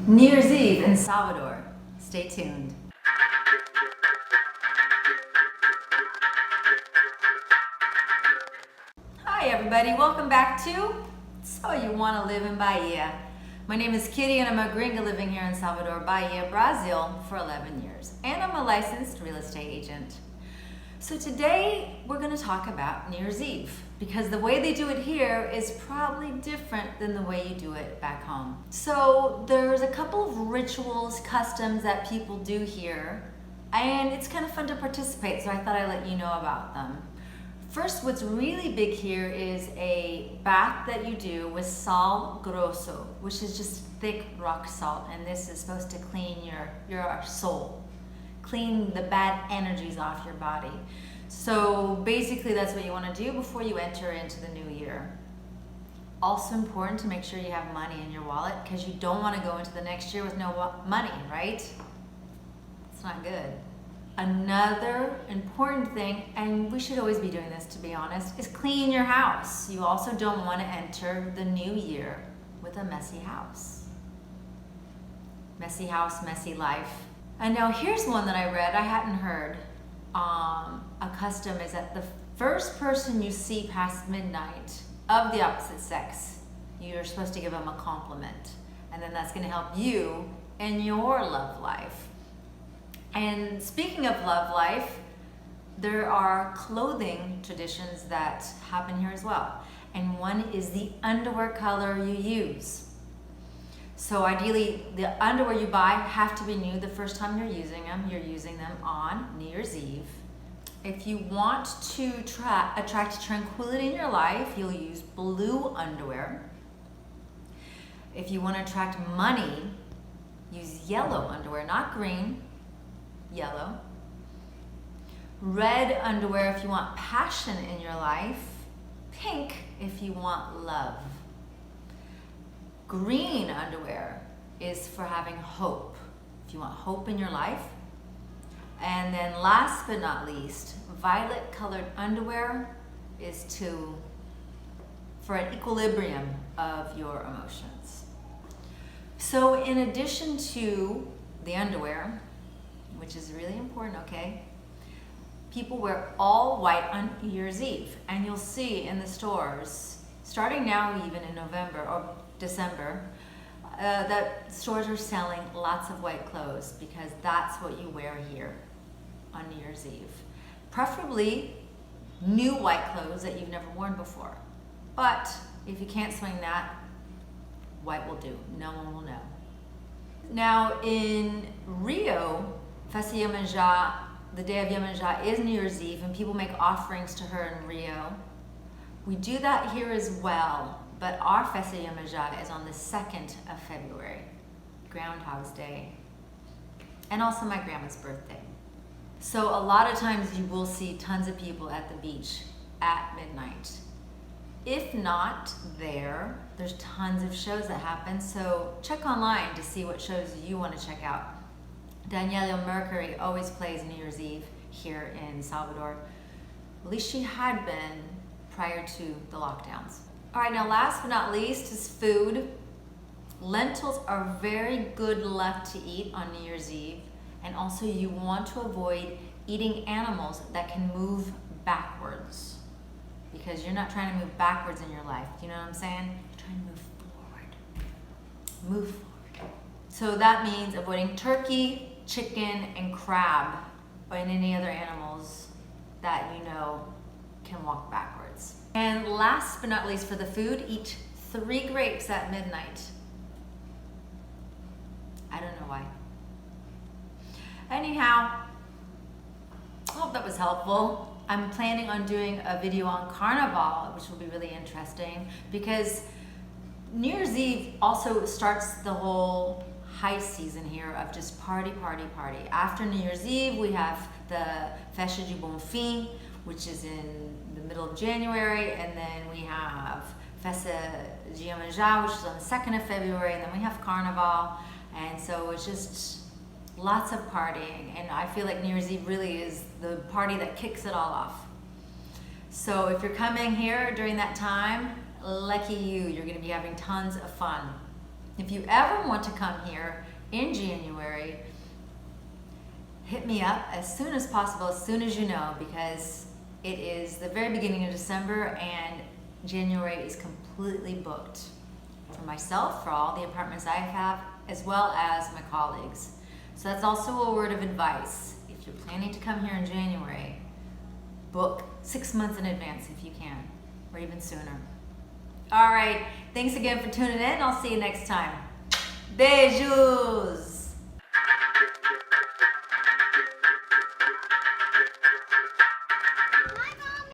New Year's Eve in Salvador. Stay tuned. Hi everybody, welcome back to So You Want to Live in Bahia. My name is Kitty and I'm a gringa living here in Salvador, Bahia, Brazil for 11 years. And I'm a licensed real estate agent. So today we're going to talk about New Year's Eve because the way they do it here is probably different than the way you do it back home. So there's a couple of rituals, customs that people do here, and it's kind of fun to participate, so I thought I'd let you know about them. First, what's really big here is a bath that you do with sal grosso, which is just thick rock salt, and this is supposed to clean your soul. Clean the bad energies off your body. So basically that's what you want to do before you enter into the new year. Also important to make sure you have money in your wallet because you don't want to go into the next year with no money, right? It's not good. Another important thing, and we should always be doing this to be honest, is clean your house. You also don't want to enter the new year with a messy house. Messy house, messy life. And now here's one that I read, I hadn't heard. A custom is that the first person you see past midnight of the opposite sex, you're supposed to give them a compliment. And then that's gonna help you in your love life. And speaking of love life, there are clothing traditions that happen here as well. And one is the underwear color you use. So ideally, the underwear you buy have to be new the first time you're using them. You're using them on New Year's Eve. If you want to attract tranquility in your life, you'll use blue underwear. If you want to attract money, use yellow underwear, not green, yellow. Red underwear if you want passion in your life. Pink if you want love. Green underwear is for having hope, if you want hope in your life. And then last but not least, violet colored underwear is for an equilibrium of your emotions. So in addition to the underwear, which is really important, okay? People wear all white on New Year's Eve, and you'll see in the stores, starting now even in November or December, that stores are selling lots of white clothes because that's what you wear here on New Year's Eve. Preferably new white clothes that you've never worn before. But if you can't swing that, white will do. No one will know. Now in Rio, Festa Iemanjá, the day of Iemanjá is New Year's Eve, and people make offerings to her in Rio. We do that here as well. But our Festa Iemanjá is on the 2nd of February, Groundhog's Day, and also my grandma's birthday. So a lot of times you will see tons of people at the beach at midnight. If not there's tons of shows that happen, so check online to see what shows you want to check out. Daniela Mercury always plays New Year's Eve here in Salvador. At least she had been prior to the lockdowns. All right, now last but not least is food. Lentils are very good luck to eat on New Year's Eve, and also you want to avoid eating animals that can move backwards because you're not trying to move backwards in your life. Do you know what I'm saying? You're trying to move forward. Move forward. So that means avoiding turkey, chicken, and crab, and any other animals that you know can walk backwards. And last but not least for the food, eat 3 grapes at midnight. I don't know why. Anyhow, I hope that was helpful. I'm planning on doing a video on Carnival, which will be really interesting because New Year's Eve also starts the whole high season here of just party, party, party. After New Year's Eve, we have the Festa de Bonfim, which is in the middle of January, and then we have Festa de Iemanjá, which is on the 2nd of February, and then we have Carnival, and so it's just lots of partying, and I feel like New Year's Eve really is the party that kicks it all off. So if you're coming here during that time, lucky you, you're gonna be having tons of fun. If you ever want to come here in January, hit me up as soon as possible, as soon as you know, because it is the very beginning of December and January is completely booked for myself, for all the apartments I have, as well as my colleagues. So that's also a word of advice. If you're planning to come here in January, book 6 months in advance if you can, or even sooner. All right, thanks again for tuning in. I'll see you next time. Beijos!